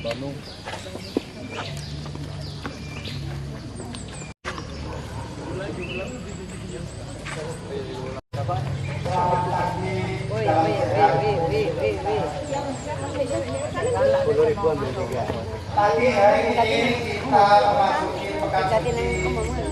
Bandung. Pagi hari ini kita memasuki pekan suci.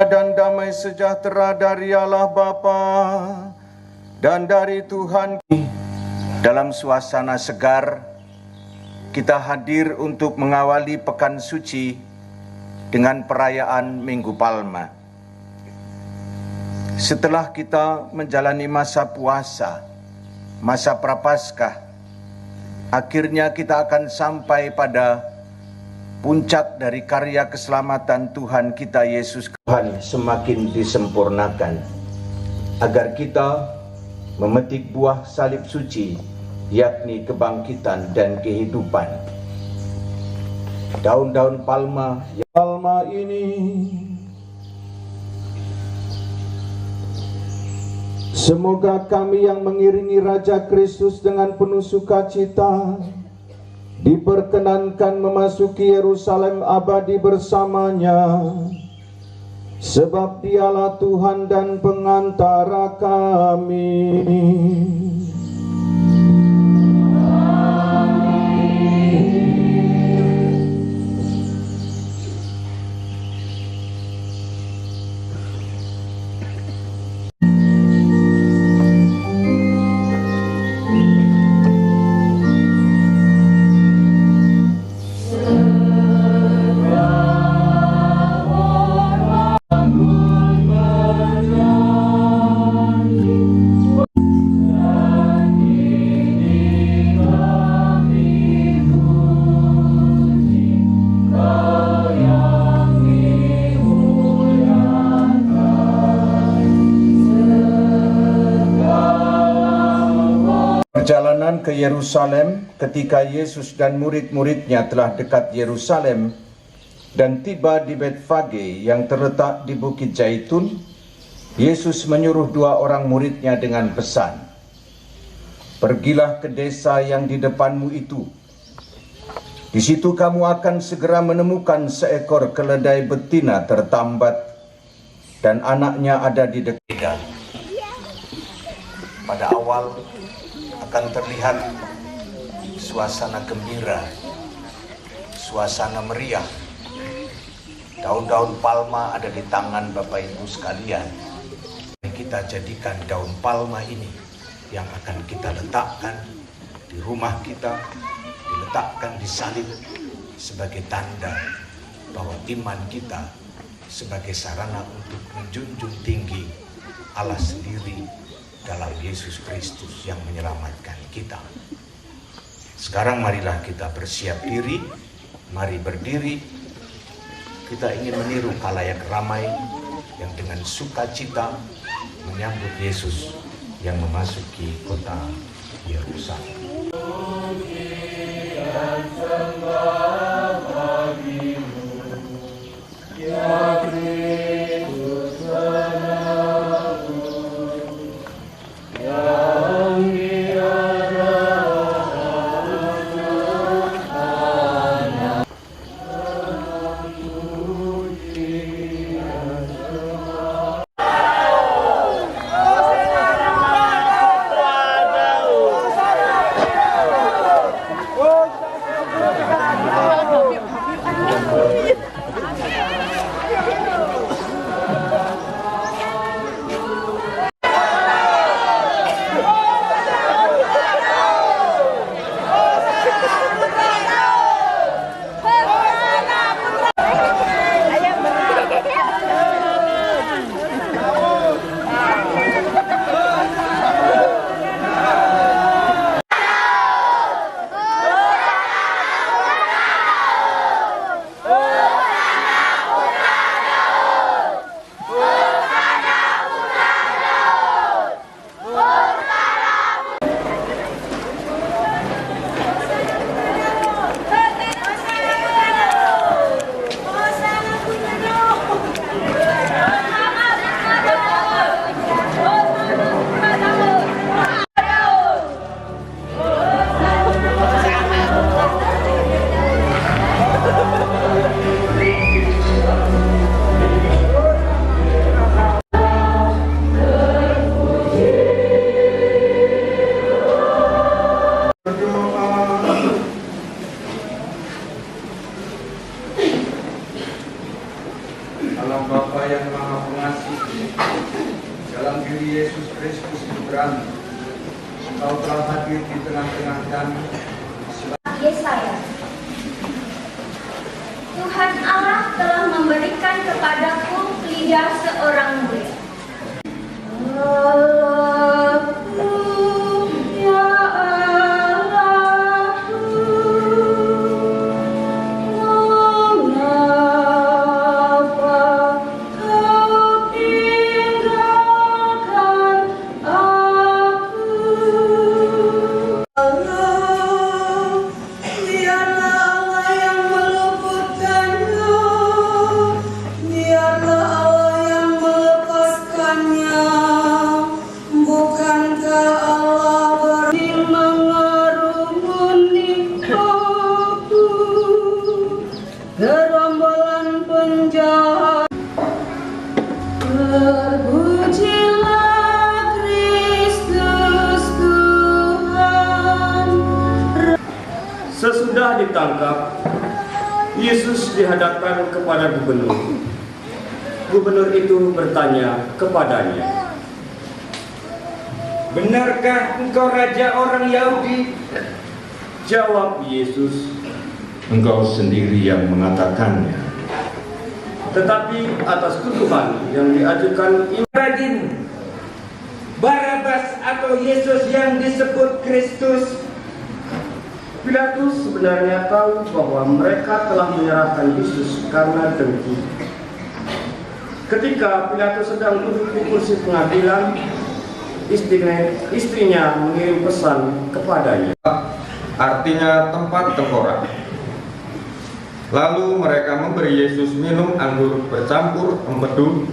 Dan damai sejahtera dari Allah Bapa dan dari Tuhan. Dalam suasana segar, kita hadir untuk mengawali pekan suci dengan perayaan Minggu Palma. Setelah kita menjalani masa puasa, masa Prapaskah, akhirnya kita akan sampai pada puncak dari karya keselamatan Tuhan kita Yesus. Tuhan semakin disempurnakan agar kita memetik buah salib suci, yakni kebangkitan dan kehidupan. Daun-daun palma ini semoga kami yang mengiringi Raja Kristus dengan penuh sukacita diperkenankan memasuki Yerusalem abadi bersamanya, sebab Dialah Tuhan dan pengantara kami. Perjalanan ke Yerusalem ketika Yesus dan murid-muridnya telah dekat Yerusalem dan tiba di Betfage yang terletak di Bukit Zaitun, Yesus menyuruh 2 orang muridnya dengan pesan, "Pergilah ke desa yang di depanmu itu. Di situ kamu akan segera menemukan seekor keledai betina tertambat dan anaknya ada di dekat." Pada awal akan terlihat suasana gembira, suasana meriah. Daun-daun palma ada di tangan Bapak Ibu sekalian. Kita jadikan daun palma ini yang akan kita letakkan di rumah kita, diletakkan di salib sebagai tanda bahwa iman kita sebagai sarana untuk menjunjung tinggi Allah sendiri dalam Yesus Kristus yang menyelamatkan kita. Sekarang marilah kita bersiap diri, mari berdiri. Kita ingin meniru khalayak ramai yang dengan sukacita menyambut Yesus yang memasuki kota Yerusalem. Yesaya. Tuhan Allah telah memberikan kepadaku lidah seorang murid. Gerombolan penjahat, terpujilah Kristus Tuhan. Sesudah ditangkap, Yesus dihadapkan kepada gubernur. Gubernur itu bertanya kepadanya, "Benarkah engkau raja orang Yahudi?" Jawab Yesus, Engkau sendiri yang mengatakannya. tetapi atas tuduhan yang diajukan Rajin, Barabas atau Yesus yang disebut Kristus? Pilatus sebenarnya tahu bahwa mereka telah menyerahkan Yesus karena dengki. Ketika Pilatus sedang duduk di kursi pengadilan, istrinya mengirim pesan kepadanya. Artinya tempat tengkorak. Lalu mereka memberi Yesus minum anggur bercampur empedu.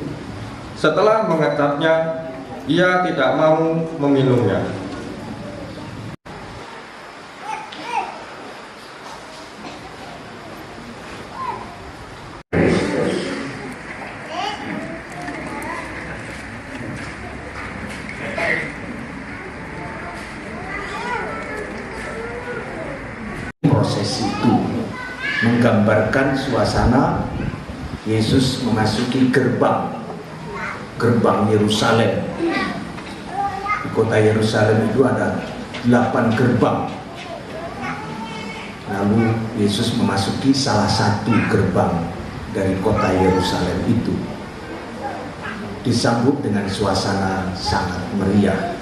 Setelah mengecapnya, ia tidak mau meminumnya. Proses itu menggambarkan suasana Yesus memasuki gerbang Yerusalem. Di kota Yerusalem itu ada 8 gerbang. Lalu Yesus memasuki salah satu gerbang dari kota Yerusalem itu. Disambut dengan suasana sangat meriah.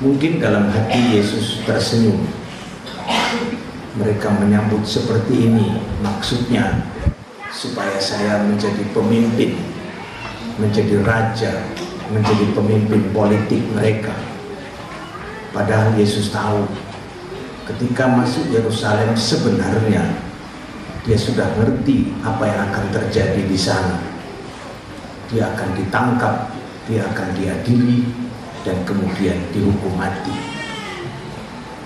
Mungkin dalam hati Yesus tersenyum. Mereka menyambut seperti ini, maksudnya supaya saya menjadi pemimpin, menjadi raja, menjadi pemimpin politik mereka. Padahal Yesus tahu ketika masuk Yerusalem sebenarnya dia sudah ngerti apa yang akan terjadi di sana. Dia akan ditangkap, dia akan diadili, dan kemudian dihukum mati.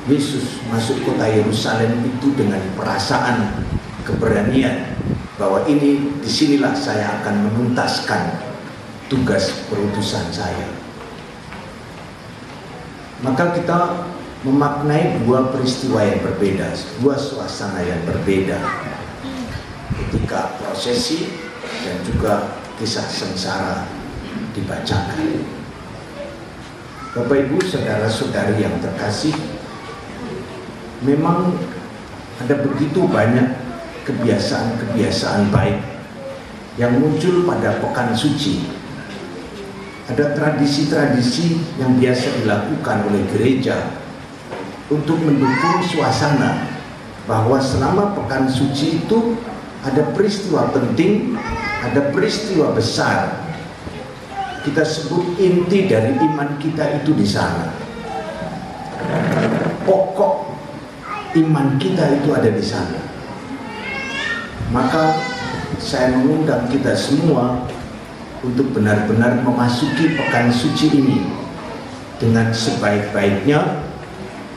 Yesus masuk kota Yerusalem itu dengan perasaan keberanian bahwa disinilah saya akan menuntaskan tugas perutusan saya. Maka kita memaknai dua peristiwa yang berbeda, dua suasana yang berbeda ketika prosesi dan juga kisah sengsara dibacakan. Bapak Ibu, saudara-saudari yang terkasih, memang ada begitu banyak kebiasaan-kebiasaan baik yang muncul pada pekan suci. Ada tradisi-tradisi yang biasa dilakukan oleh gereja untuk mendukung suasana bahwa selama pekan suci itu ada peristiwa penting, ada peristiwa besar. Kita sebut inti dari iman kita itu di sana. Pokok iman kita itu ada di sana. Maka saya mengundang kita semua untuk benar-benar memasuki pekan suci ini dengan sebaik-baiknya,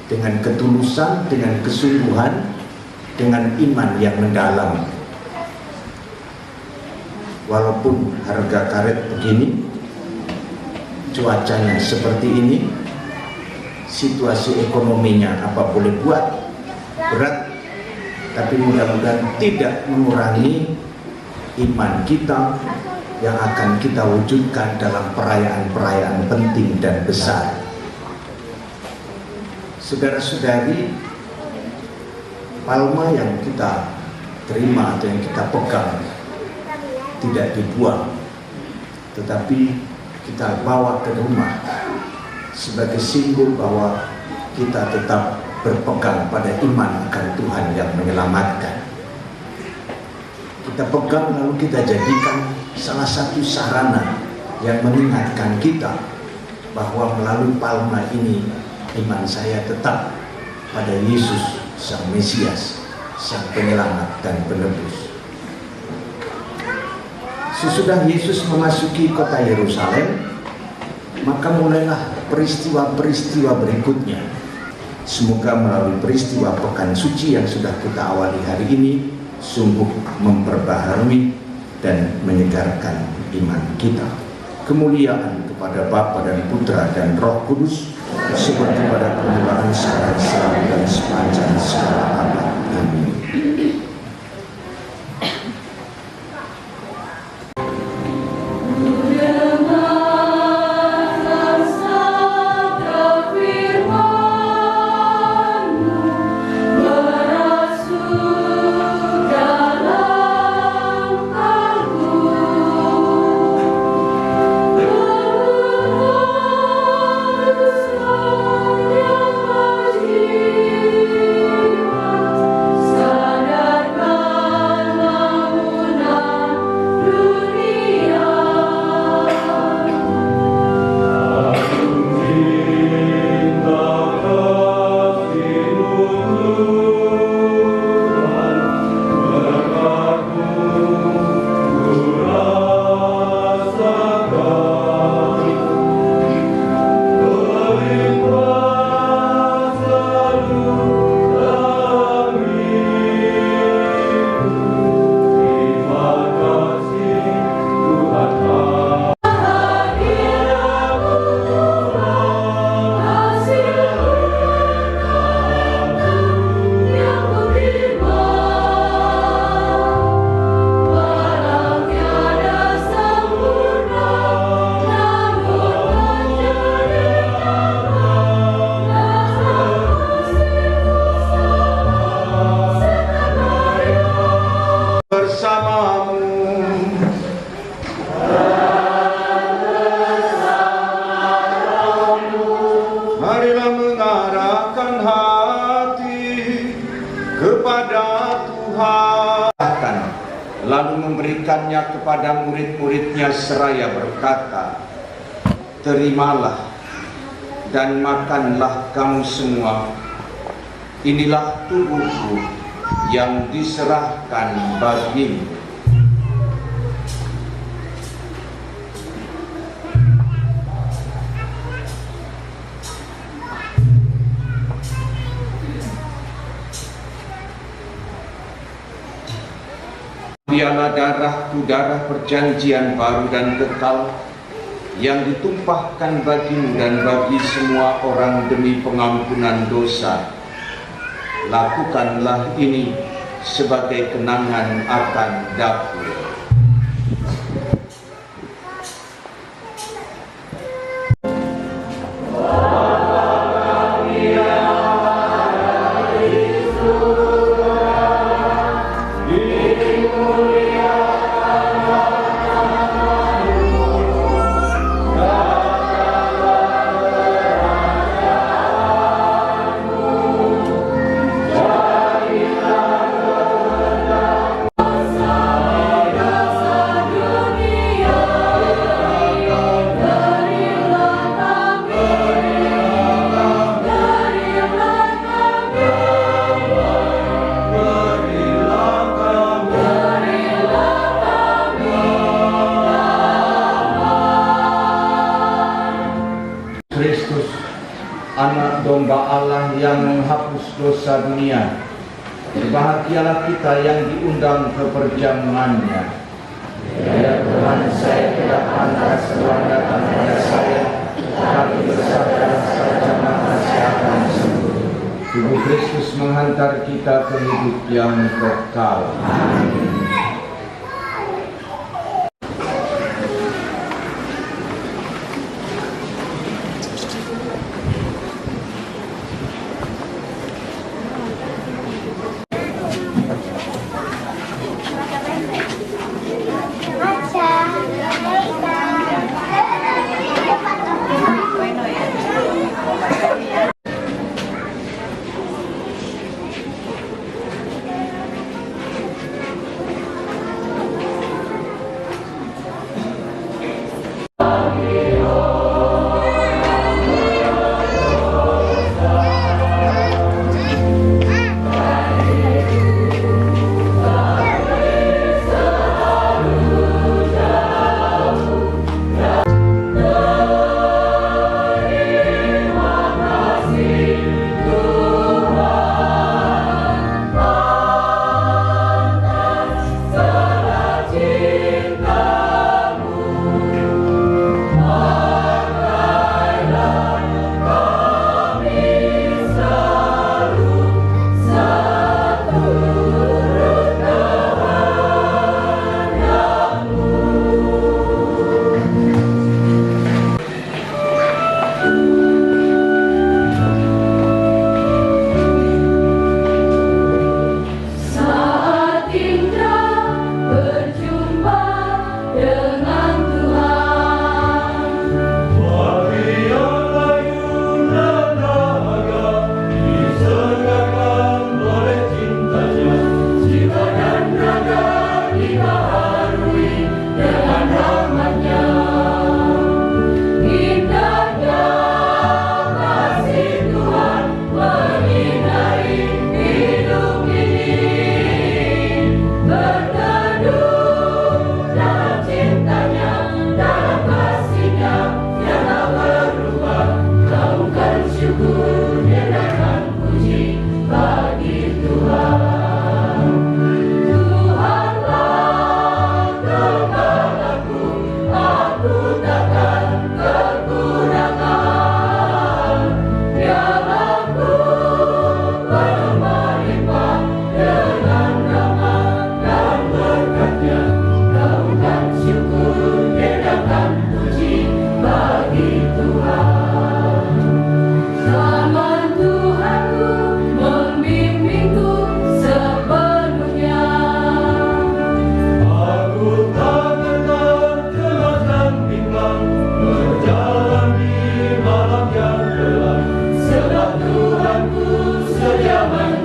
dengan ketulusan, dengan kesungguhan, dengan iman yang mendalam. Walaupun harga karet begini, cuacanya seperti ini, situasi ekonominya apa boleh buat, berat, tapi mudah-mudahan tidak mengurangi iman kita yang akan kita wujudkan dalam perayaan-perayaan penting dan besar. Saudara-saudari, palma yang kita terima atau yang kita pegang tidak dibuang, tetapi kita bawa ke rumah sebagai simbol bahwa kita tetap berpegang pada iman akan Tuhan yang menyelamatkan. Kita pegang lalu kita jadikan salah satu sarana yang mengingatkan kita bahwa melalui palma ini iman saya tetap pada Yesus Sang Mesias, Sang Penyelamat dan Penebus. Sesudah Yesus memasuki kota Yerusalem, maka mulailah peristiwa-peristiwa berikutnya. Semoga melalui peristiwa Pekan Suci yang sudah kita awali hari ini sungguh memperbaharui dan menyegarkan iman kita. Kemuliaan kepada Bapa dan Putra dan Roh Kudus, seperti pada permulaan, sekarang, selalu, dan sepanjang segala abad. Amin. Marilah mengarahkan hati kepada Tuhan, lalu memberikannya kepada murid-muridnya seraya berkata, "Terimalah dan makanlah kamu semua, inilah tubuhku yang diserahkan bagimu." Dialah darahku, darah perjanjian baru dan kekal, yang ditumpahkan bagimu dan bagi semua orang demi pengampunan dosa. Lakukanlah ini sebagai kenangan akan daku. Kristus, Anak Domba Allah yang menghapus dosa dunia, berbahagialah kita yang diundang ke perjamuannya. Ya Tuhan, saya tidak pantas Tuhan datang pada saya, tetapi bersabda saja maka saya akan sembuh. Tubuh Kristus menghantar kita ke hidup yang kekal. Amin.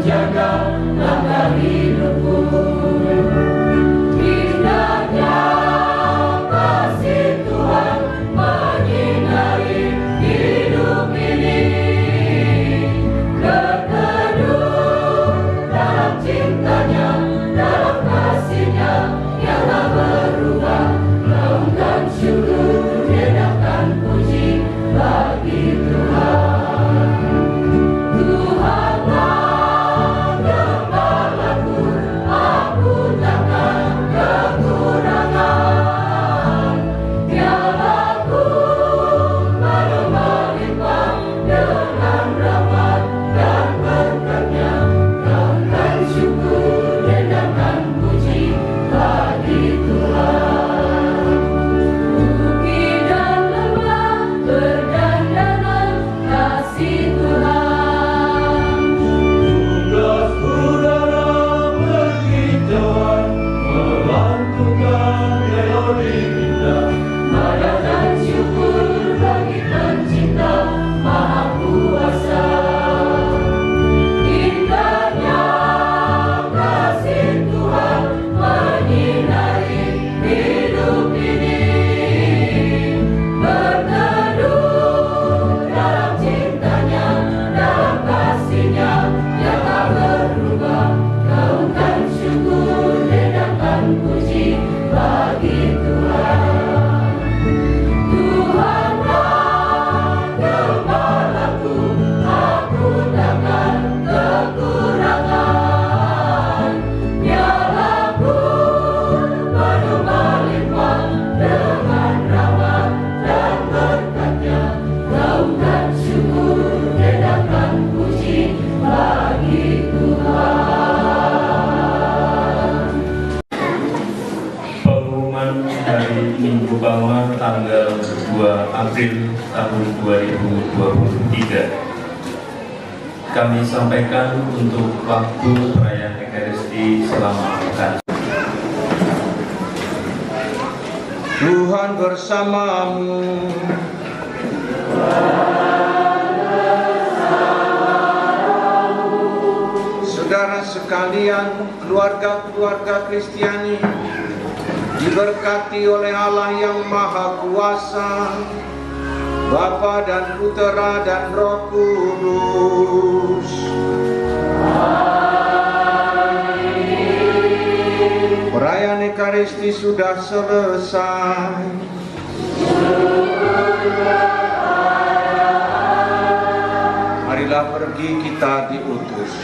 jaga langkah hidupku. Indahnya kasih Tuhan menyinari hidup ini. Berteduh dalam cintanya, dalam kasihnya yang tak berubah. Gaungkan syukur, dengarkan puji bagi Tuhan. Tuhanlah gembalaku, aku takkan kekurangan. Pialaku baru melimpah dengan rahmat dan berkatnya. Gaungkan syukur, dengarkan puji bagi Tuhan. Bukit dan lembah berdandanan kasih Tuhan. Tugas udara berkicauan melantungkan melodi indah. Maya dan syukur bagi pencinta Maha Kuasa. Indahnya kasih Tuhan menyinari hidup ini. Berteduh dalam cintanya, dalam kasihnya yang tak berubah. Gaungkan syukur, dengarkan puji bagi Tuhan. Tuhanlah gembalaku, aku takkan kekurangan. Pialaku penuh melimpah dengan rahmat dan berkatnya. Gaungkan syukur, dengarkan puji bagi Tuhan. Pengumuman hari Minggu Palma tanggal 2 April tahun 2023 kami sampaikan untuk waktu perayaan Ekaristi selama pekan. Tuhan bersamamu. Saudara sekalian, keluarga-keluarga Kristiani diberkati oleh Allah yang Maha Kuasa, Bapa dan Putera dan Roh Kudus. Perayaan Ekaristi sudah selesai. Marilah pergi, kita diutus.